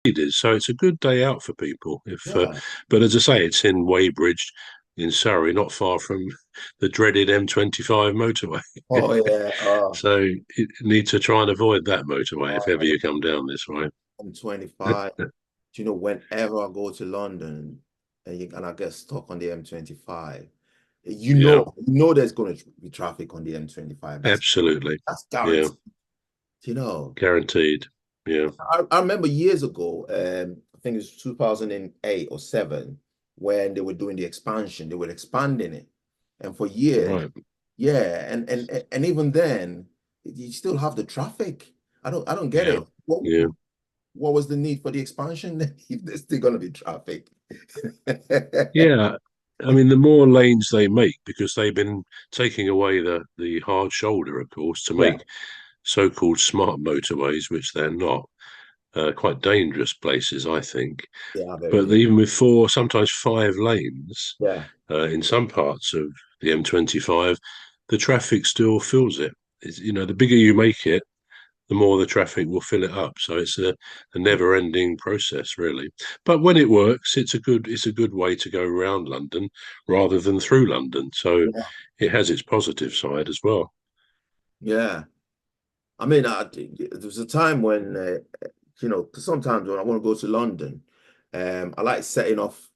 is. So it's a good day out for people. If, Yeah. but as I say, it's in Weybridge in Surrey, not far from the dreaded M25 motorway. Oh yeah. So you need to try and avoid that motorway if ever Oh, you come down this way. I'm 25. Do you know, whenever I go to London and I get stuck on the M25, Yeah, you know there's going to be traffic on the M25. absolutely. That's Yeah, guaranteed. You know, guaranteed. Yeah, I remember years ago, I think it was 2008 or 7, when they were doing the expansion. They were expanding it, and for years, right. yeah, and even then, you still have the traffic. I don't get Yeah, it. yeah. What was the need for the expansion if there's still going to be traffic? Yeah, I mean, the more lanes they make, because they've been taking away the hard shoulder, of course, to Yeah, make so-called smart motorways, which they're not, quite dangerous places, I think. yeah, very But deep. even with four, sometimes five lanes, Yeah, in some parts of the M25, the traffic still fills it. The bigger you make it, the more the traffic will fill it up. So it's a never-ending process, really. But when it works, it's a good way to go around London rather than through London. So yeah, it has its positive side as well. yeah. I mean, there was a time when, 'cause sometimes when I want to go to London, I like setting off.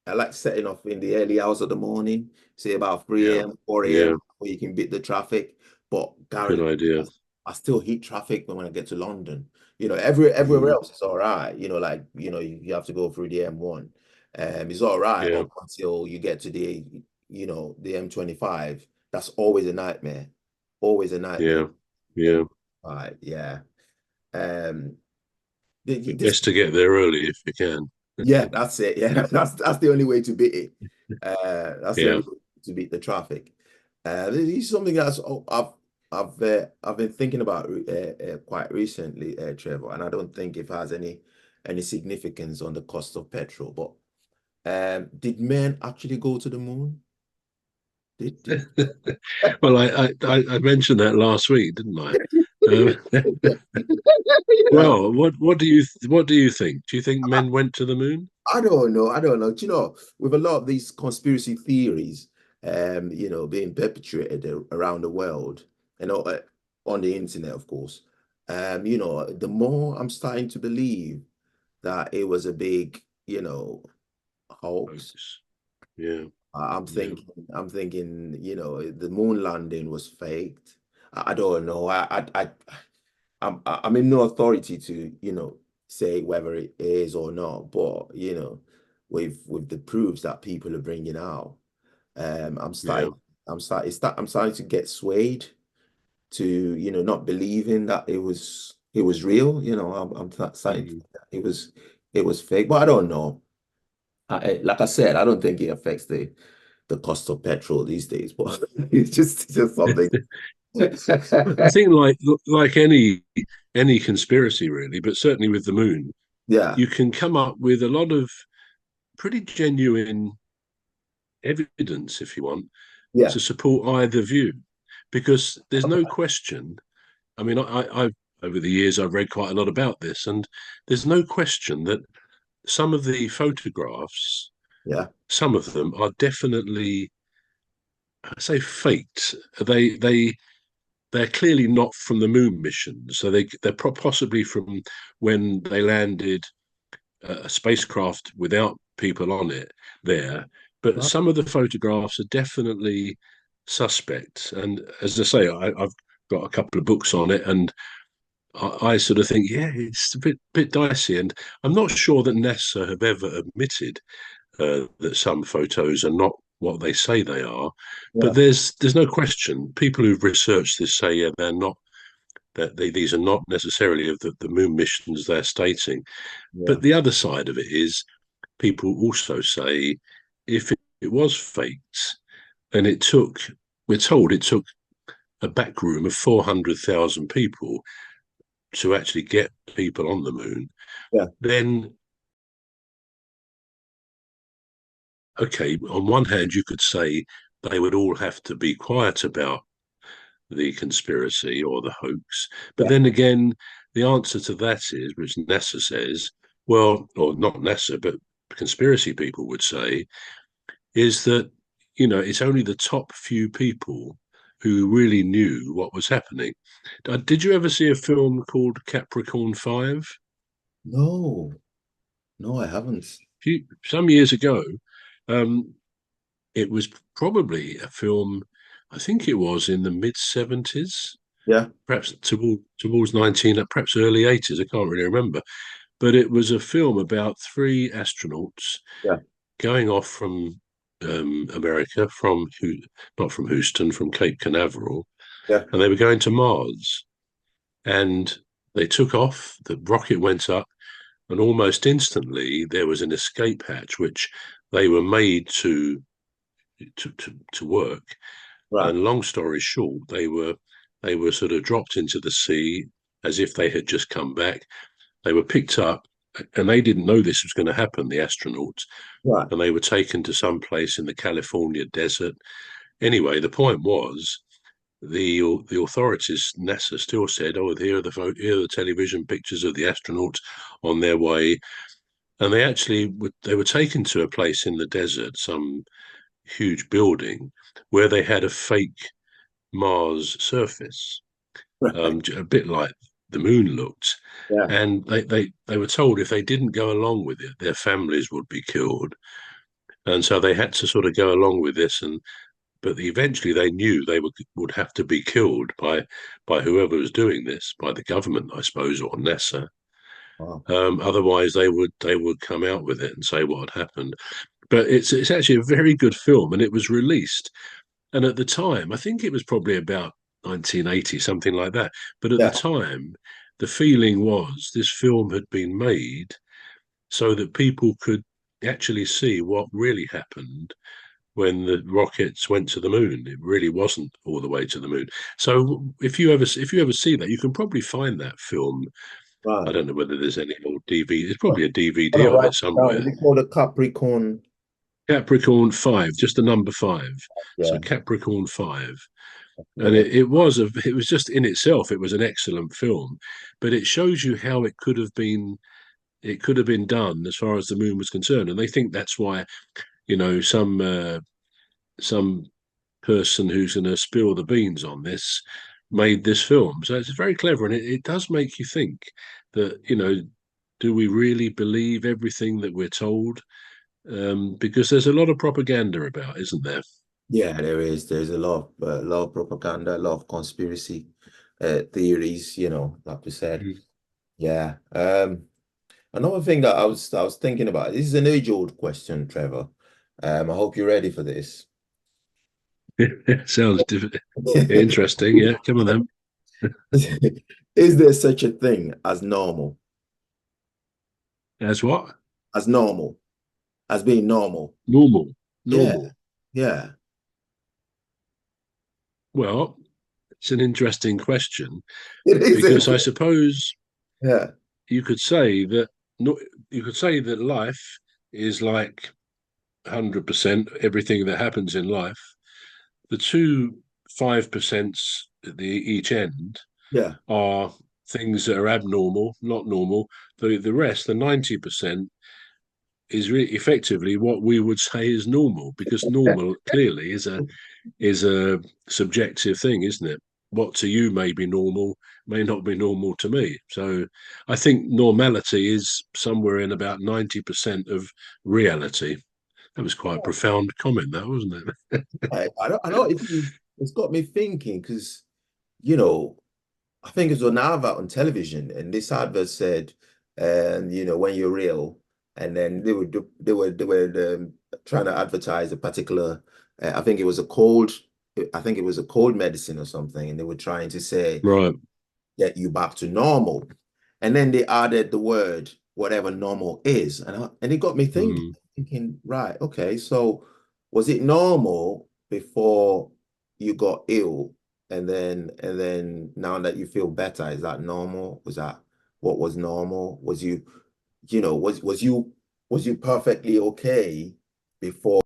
I like setting off in the early hours of the morning, say about Yeah, 3 a.m., 4 a.m., yeah, where you can beat the traffic. But good guarantee, idea. I still hit traffic when I get to London. Everywhere Mm, else is all right. Like, you have to go through the M1. It's all right yeah, up until you get to the M25. That's always a nightmare. Always a nightmare. yeah, yeah. M25, yeah. Um, this Best to get there early if you can. Yeah, that's it. Yeah, that's the only way to beat it. That's the Yeah, only way to beat the traffic. This is something that's I've been thinking about quite recently, Trevor, and I don't think it has any significance on the cost of petrol. But did men actually go to the moon? Did well, I mentioned that last week, didn't I? Um, Yeah. well, what do you think? Do you think men went to the moon? I don't know. I don't know. Do you know, with a lot of these conspiracy theories, being perpetuated around the world and on the internet, of course, the more I'm starting to believe that it was a big, hoax. Hoax. Yeah, I'm yeah, thinking, the moon landing was faked. I don't know. I'm in no authority to, say whether it is or not, but with the proofs that people are bringing out, I'm yeah. starting, I'm starting to get swayed to, not believing that it was real. I'm starting to Mm. think that it was fake, but I don't know. Like I said, I don't think it affects the cost of petrol these days, but it's just something. I think like any conspiracy really, but certainly with the moon, Yeah, you can come up with a lot of pretty genuine evidence, if you want, yeah, to support either view, because there's no question. I mean, I've over the years I've read quite a lot about this, and there's no question that some of the photographs, yeah. some of them are definitely, I say, faked. They're clearly not from the moon mission, so they're possibly from when they landed a spacecraft without people on it there. But some of the photographs are definitely suspect. And as I say, I've got a couple of books on it, and I sort of think, yeah, it's a bit dicey. And I'm not sure that NASA have ever admitted that some photos are not what they say they are. But Yeah. there's no question. People who've researched this say, yeah, they're not. That these are not necessarily of the moon missions they're stating. Yeah. But the other side of it is people also say if it was faked and we're told it took a back room of 400,000 people to actually get people on the moon, Yeah. then, okay, on one hand, you could say they would all have to be quiet about the conspiracy or the hoax. But Yeah. then again, the answer to that is, which NASA says, well, or not NASA, but conspiracy people would say, is that, it's only the top few people who really knew what was happening. Did you ever see a film called Capricorn 5? No, no, I haven't. Some years ago. Um, it was probably a film, I think it was in the mid 70s, Yeah, perhaps towards 19, perhaps early 80s. I can't really remember. But it was a film about three astronauts yeah, going off from America, not from Houston, from Cape Canaveral, yeah, and they were going to Mars. And they took off, the rocket went up, and almost instantly there was an escape hatch, which they were made to work. right, And long story short, they were sort of dropped into the sea as if they had just come back. They were picked up, and they didn't know this was going to happen, the astronauts, right, and they were taken to some place in the California desert. Anyway, the point was the authorities, NASA, still said, "Oh, here are the television pictures of the astronauts on their way," and they were taken to a place in the desert, some huge building, where they had a fake Mars surface, right. a bit like the moon looked. Yeah, And they were told if they didn't go along with it, their families would be killed. And so they had to sort of go along with this. But eventually they knew they would have to be killed by whoever was doing this, by the government, I suppose, or NASA. wow. Otherwise, they would come out with it and say what had happened. But it's actually a very good film, and it was released. And at the time, I think it was probably about 1980, something like that. But at the Yeah, time, the feeling was this film had been made so that people could actually see what really happened when the rockets went to the moon. It really wasn't all the way to the moon. So if you ever see that, you can probably find that film. I right. don't know whether there's any old DVD. There's I'm probably a DVD gonna of write it it down. somewhere. Is it called a Capricorn? Capricorn 5, just the number 5. So Yeah, Capricorn 5. And yeah, it was just in itself, it was an excellent film, but it shows you how it could have been done as far as the moon was concerned. And they think that's why, some person who's going to spill the beans on this made this film. So it's very clever, and it does make you think that, do we really believe everything that we're told? Because there's a lot of propaganda about, isn't there? yeah. There is. There's a lot of propaganda, a lot of conspiracy theories. Like we said. Mm. Yeah. Another thing that I was thinking about. This is an age-old question, Trevor. I hope you're ready for this. Sounds interesting. Yeah, come on then. Is there such a thing as normal? As what? As normal? As being normal? Normal. Yeah, Normal. yeah. Well, it's an interesting question It is, because isn't I it? suppose Yeah, you could say that no, you could say that life is like 100% everything that happens in life. The two 5% at each end yeah. are things that are abnormal, not normal. The rest, the 90%, is really effectively what we would say is normal, because normal clearly is a subjective thing, isn't it? What to you may be normal may not be normal to me. So I think normality is somewhere in about 90% of reality. That was quite a profound comment, that wasn't it? I know it's got me thinking because, you know, I think it was an advert on television, and this advert said, when you're real, and then they were trying to advertise a particular, I think it was a cold, I think it was a cold medicine or something, and they were trying to say Right. get you back to normal, and then they added the word whatever normal is, and it got me Mm. thinking, right, okay, so was it normal before you got ill? And then now that you feel better, is that normal? Was that what was normal? Was you, was you perfectly okay before?